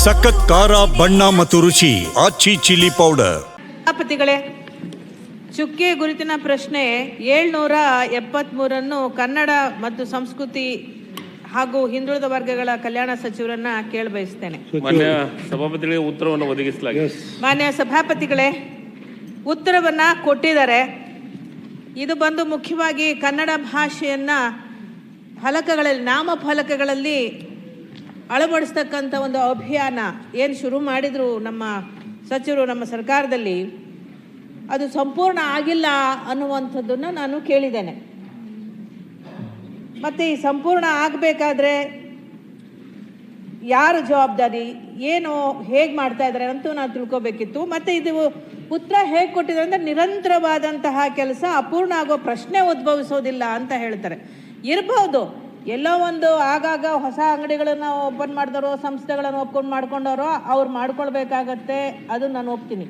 ಸಖತ್ ಖಾರ ಬಣ್ಣ ಮತ್ತು ರುಚಿ ಆಚಿ ಚಿಲ್ಲಿ ಪೌಡರ್. ಸಭಾಪತಿಗಳೇ, ಚುಕ್ಕೆ ಗುರುತಿನ ಪ್ರಶ್ನೆ 773 ಕನ್ನಡ ಮತ್ತು ಸಂಸ್ಕೃತಿ ಹಾಗೂ ಹಿಂದುಳಿದ ವರ್ಗಗಳ ಕಲ್ಯಾಣ ಸಚಿವರನ್ನ ಕೇಳಬಯಸ್ತೇನೆ. ಮಾನ್ಯ ಸಭಾಪತಿಗಳಿಗೆ ಉತ್ತರವನ್ನು ಒದಗಿಸಲಾಗಿದೆ. ಮಾನ್ಯ ಸಭಾಪತಿಗಳೇ, ಉತ್ತರವನ್ನ ಕೊಟ್ಟಿದ್ದಾರೆ. ಇದು ಬಂದು ಮುಖ್ಯವಾಗಿ ಕನ್ನಡ ಭಾಷೆಯನ್ನ ಫಲಕಗಳಲ್ಲಿ, ನಾಮಫಲಕಗಳಲ್ಲಿ ಅಳವಡಿಸ್ತಕ್ಕಂಥ ಒಂದು ಅಭಿಯಾನ ಏನು ಶುರು ಮಾಡಿದ್ರು ನಮ್ಮ ಸಚಿವರು, ನಮ್ಮ ಸರ್ಕಾರದಲ್ಲಿ, ಅದು ಸಂಪೂರ್ಣ ಆಗಿಲ್ಲ ಅನ್ನುವಂಥದ್ದನ್ನು ನಾನು ಕೇಳಿದ್ದೇನೆ. ಮತ್ತು ಈ ಸಂಪೂರ್ಣ ಆಗಬೇಕಾದ್ರೆ ಯಾರು ಜವಾಬ್ದಾರಿ, ಏನು, ಹೇಗೆ ಮಾಡ್ತಾ ಇದ್ದಾರೆ ಅಂತೂ ನಾನು ತಿಳ್ಕೊಬೇಕಿತ್ತು. ಮತ್ತು ಇದು ಉತ್ತರ ಹೇಗೆ ಕೊಟ್ಟಿದ್ದಾರೆ ಅಂದರೆ, ನಿರಂತರವಾದಂತಹ ಕೆಲಸ ಅಪೂರ್ಣ ಆಗೋ ಪ್ರಶ್ನೆ ಉದ್ಭವಿಸೋದಿಲ್ಲ ಅಂತ ಹೇಳ್ತಾರೆ. ಇರ್ಬೋದು, ಎಲ್ಲೋ ಒಂದು ಆಗಾಗ ಹೊಸ ಅಂಗಡಿಗಳನ್ನು ಓಪನ್ ಮಾಡಿದರೋ, ಸಂಸ್ಥೆಗಳನ್ನು ಓಪನ್ ಮಾಡ್ಕೊಂಡವರೋ ಅವ್ರು ಮಾಡ್ಕೊಳ್ಬೇಕಾಗತ್ತೆ, ಅದು ನಾನು ಒಪ್ತೀನಿ.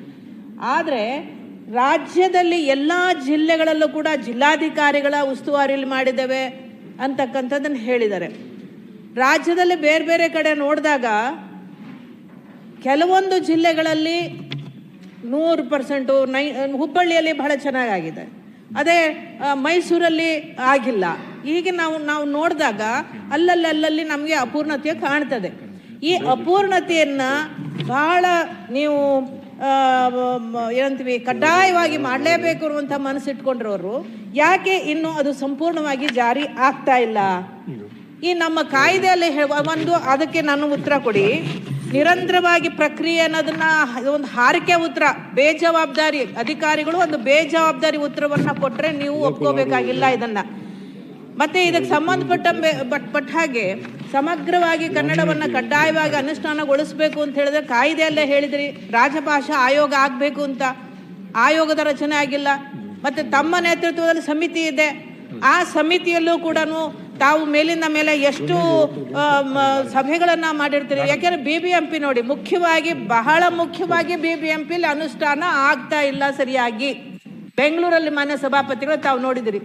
ಆದರೆ ರಾಜ್ಯದಲ್ಲಿ ಎಲ್ಲ ಜಿಲ್ಲೆಗಳಲ್ಲೂ ಕೂಡ ಜಿಲ್ಲಾಧಿಕಾರಿಗಳ ಉಸ್ತುವಾರಿಯಲ್ಲಿ ಮಾಡಿದ್ದೇವೆ ಅಂತಕ್ಕಂಥದ್ದನ್ನು ಹೇಳಿದ್ದಾರೆ. ರಾಜ್ಯದಲ್ಲಿ ಬೇರೆ ಬೇರೆ ಕಡೆ ನೋಡಿದಾಗ ಕೆಲವೊಂದು ಜಿಲ್ಲೆಗಳಲ್ಲಿ 100%, ಹುಬ್ಬಳ್ಳಿಯಲ್ಲಿ ಬಹಳ ಚೆನ್ನಾಗಾಗಿದೆ, ಅದೇ ಮೈಸೂರಲ್ಲಿ ಆಗಿಲ್ಲ. ಹೀಗೆ ನಾವು ನೋಡಿದಾಗ ಅಲ್ಲಲ್ಲಿ ನಮಗೆ ಅಪೂರ್ಣತೆ ಕಾಣ್ತದೆ. ಈ ಅಪೂರ್ಣತೆಯನ್ನು ಬಹಳ ನೀವು ಏನಂತೀವಿ, ಕಡ್ಡಾಯವಾಗಿ ಮಾಡಲೇಬೇಕು ಅನ್ನುವಂಥ ಮನಸ್ಸಿಟ್ಕೊಂಡಿರೋರು ಯಾಕೆ ಇನ್ನೂ ಅದು ಸಂಪೂರ್ಣವಾಗಿ ಜಾರಿ ಆಗ್ತಾ ಇಲ್ಲ? ಈ ನಮ್ಮ ಕಾಯ್ದೆಯಲ್ಲಿ ಒಂದು ಅದಕ್ಕೆ ನಾನು ಉತ್ತರ ಕೊಡಿ. ನಿರಂತರವಾಗಿ ಪ್ರಕ್ರಿಯೆ ಅನ್ನೋದನ್ನ ಒಂದು ಹಾರಿಕೆ ಉತ್ತರ, ಬೇಜವಾಬ್ದಾರಿ ಅಧಿಕಾರಿಗಳು ಒಂದು ಬೇಜವಾಬ್ದಾರಿ ಉತ್ತರವನ್ನು ಕೊಟ್ಟರೆ ನೀವು ಒಪ್ಕೋಬೇಕಾಗಿಲ್ಲ ಇದನ್ನ. ಮತ್ತೆ ಇದಕ್ಕೆ ಸಂಬಂಧಪಟ್ಟ ಹಾಗೆ ಸಮಗ್ರವಾಗಿ ಕನ್ನಡವನ್ನು ಕಡ್ಡಾಯವಾಗಿ ಅನುಷ್ಠಾನಗೊಳಿಸಬೇಕು ಅಂತ ಹೇಳಿದ್ರೆ ಕಾಯ್ದೆಯಲ್ಲೇ ಹೇಳಿದ್ರಿ ರಾಜಭಾಷಾ ಆಯೋಗ ಆಗಬೇಕು ಅಂತ. ಆಯೋಗದ ರಚನೆ ಆಗಿಲ್ಲ. ಮತ್ತು ತಮ್ಮ ನೇತೃತ್ವದಲ್ಲಿ ಸಮಿತಿ ಇದೆ, ಆ ಸಮಿತಿಯಲ್ಲೂ ಕೂಡ ತಾವು ಮೇಲಿಂದ ಮೇಲೆ ಎಷ್ಟು ಸಭೆಗಳನ್ನು ಮಾಡಿರ್ತೀರಿ. ಯಾಕೆಂದರೆ BBMP ನೋಡಿ, ಬಹಳ ಮುಖ್ಯವಾಗಿ BBMPಲಿ ಅನುಷ್ಠಾನ ಆಗ್ತಾ ಇಲ್ಲ ಸರಿಯಾಗಿ. ಬೆಂಗಳೂರಲ್ಲಿ ಮಾನ್ಯ ಸಭಾಪತಿಗಳು ತಾವು ನೋಡಿದಿರಿ.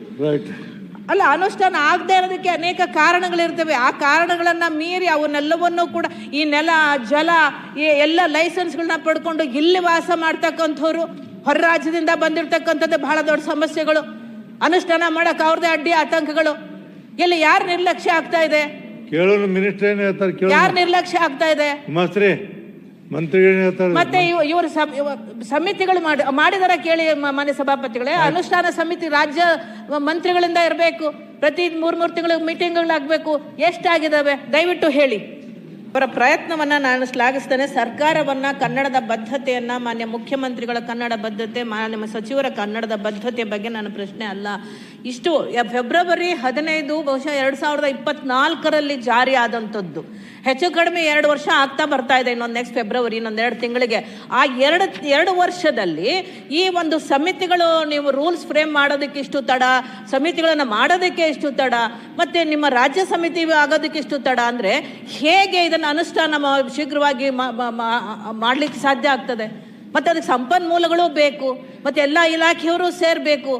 ಅಲ್ಲ, ಅನುಷ್ಠಾನ ಆಗದೆ ಇರೋದಕ್ಕೆ ಅನೇಕ ಕಾರಣಗಳಿರ್ತವೆ. ಆ ಕಾರಣಗಳನ್ನು ಮೀರಿ ಅವನ್ನೆಲ್ಲವನ್ನೂ ಕೂಡ ಈ ನೆಲ, ಜಲ, ಎಲ್ಲ ಲೈಸೆನ್ಸ್ಗಳನ್ನ ಪಡ್ಕೊಂಡು ಇಲ್ಲಿ ವಾಸ ಮಾಡ್ತಕ್ಕಂಥವ್ರು, ಹೊರ ರಾಜ್ಯದಿಂದ ಬಂದಿರತಕ್ಕಂಥದ್ದು ಬಹಳ ದೊಡ್ಡ ಸಮಸ್ಯೆಗಳು. ಅನುಷ್ಠಾನ ಮಾಡಕ್ಕೆ ಅವ್ರದೇ ಅಡ್ಡಿ ಆತಂಕಗಳು. ಇಲ್ಲಿ ಯಾರು ನಿರ್ಲಕ್ಷ್ಯ ಆಗ್ತಾ ಇದೆ? ಯಾರು ನಿರ್ಲಕ್ಷ್ಯ ಆಗ್ತಾ ಇದೆ? ಮತ್ತೆ ಇವರು ಸಮಿತಿಗಳು ಮಾಡಿದಾರ ಕೇಳಿ ಮಾನ್ಯ ಸಭಾಪತಿಗಳೇ. ಅನುಷ್ಠಾನ ಸಮಿತಿ ರಾಜ್ಯ ಮಂತ್ರಿಗಳಿಂದ ಇರಬೇಕು, ಪ್ರತಿ 3 ತಿಂಗಳು ಮೀಟಿಂಗ್ಗಳಾಗಬೇಕು. ಎಷ್ಟಾಗಿದ್ದಾವೆ ದಯವಿಟ್ಟು ಹೇಳಿ. ಅವರ ಪ್ರಯತ್ನವನ್ನು ನಾನು ಶ್ಲಾಘಿಸ್ತೇನೆ. ಸರ್ಕಾರವನ್ನು, ಕನ್ನಡದ ಬದ್ಧತೆಯನ್ನು, ಮಾನ್ಯ ಮುಖ್ಯಮಂತ್ರಿಗಳ ಕನ್ನಡ ಬದ್ಧತೆ, ಮಾನ್ಯ ಸಚಿವರ ಕನ್ನಡದ ಬದ್ಧತೆಯ ಬಗ್ಗೆ ನನ್ನ ಪ್ರಶ್ನೆ ಅಲ್ಲ. ಇಷ್ಟು ಫೆಬ್ರವರಿ 15 ಬಹುಶಃ 2024ರಲ್ಲಿ ಜಾರಿ ಆದಂಥದ್ದು. ಹೆಚ್ಚು ಕಡಿಮೆ 2 ವರ್ಷ ಆಗ್ತಾ ಬರ್ತಾ ಇದೆ. ನೆಕ್ಸ್ಟ್ ಫೆಬ್ರವರಿ, ಇನ್ನೊಂದು 2 ತಿಂಗಳಿಗೆ. ಆ ಎರಡು ವರ್ಷದಲ್ಲಿ ಈ ಒಂದು ಸಮಿತಿಗಳು, ನೀವು ರೂಲ್ಸ್ ಫ್ರೇಮ್ ಮಾಡೋದಕ್ಕೆ ಇಷ್ಟು ತಡ, ಸಮಿತಿಗಳನ್ನು ಮಾಡೋದಕ್ಕೆ ಇಷ್ಟು ತಡ, ಮತ್ತು ನಿಮ್ಮ ರಾಜ್ಯ ಸಮಿತಿ ಆಗೋದಕ್ಕೆ ಇಷ್ಟು ತಡ ಅಂದರೆ ಹೇಗೆ ಇದನ್ನು ಅನುಷ್ಠಾನ ಶೀಘ್ರವಾಗಿ ಮಾಡಲಿಕ್ಕೆ ಸಾಧ್ಯ ಆಗ್ತದೆ? ಮತ್ತು ಅದಕ್ಕೆ ಸಂಪನ್ಮೂಲಗಳು ಬೇಕು, ಮತ್ತು ಎಲ್ಲ ಇಲಾಖೆಯವರು ಸೇರಬೇಕು.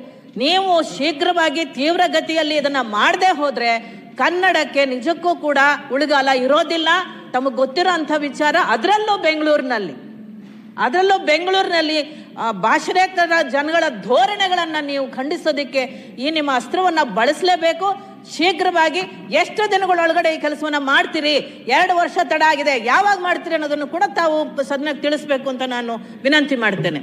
ನೀವು ಶೀಘ್ರವಾಗಿ ತೀವ್ರಗತಿಯಲ್ಲಿ ಇದನ್ನು ಮಾಡದೆ ಹೋದರೆ ಕನ್ನಡಕ್ಕೆ ನಿಜಕ್ಕೂ ಕೂಡ ಉಳಿಗಾಲ ಇರೋದಿಲ್ಲ. ತಮಗೆ ಗೊತ್ತಿರೋ ಅಂಥ ವಿಚಾರ. ಅದರಲ್ಲೂ ಬೆಂಗಳೂರಿನಲ್ಲಿ ಭಾಷಣೇತರ ಜನಗಳ ಧೋರಣೆಗಳನ್ನು ನೀವು ಖಂಡಿಸೋದಕ್ಕೆ ಈ ನಿಮ್ಮ ಅಸ್ತ್ರವನ್ನು ಬಳಸಲೇಬೇಕು. ಶೀಘ್ರವಾಗಿ ಎಷ್ಟು ದಿನಗಳೊಳಗಡೆ ಈ ಕೆಲಸವನ್ನು ಮಾಡ್ತೀರಿ? 2 ವರ್ಷ ತಡ ಆಗಿದೆ, ಯಾವಾಗ ಮಾಡ್ತೀರಿ ಅನ್ನೋದನ್ನು ಕೂಡ ತಾವು ಸದನಕ್ಕೆ ತಿಳಿಸ್ಬೇಕು ಅಂತ ನಾನು ವಿನಂತಿ ಮಾಡ್ತೇನೆ.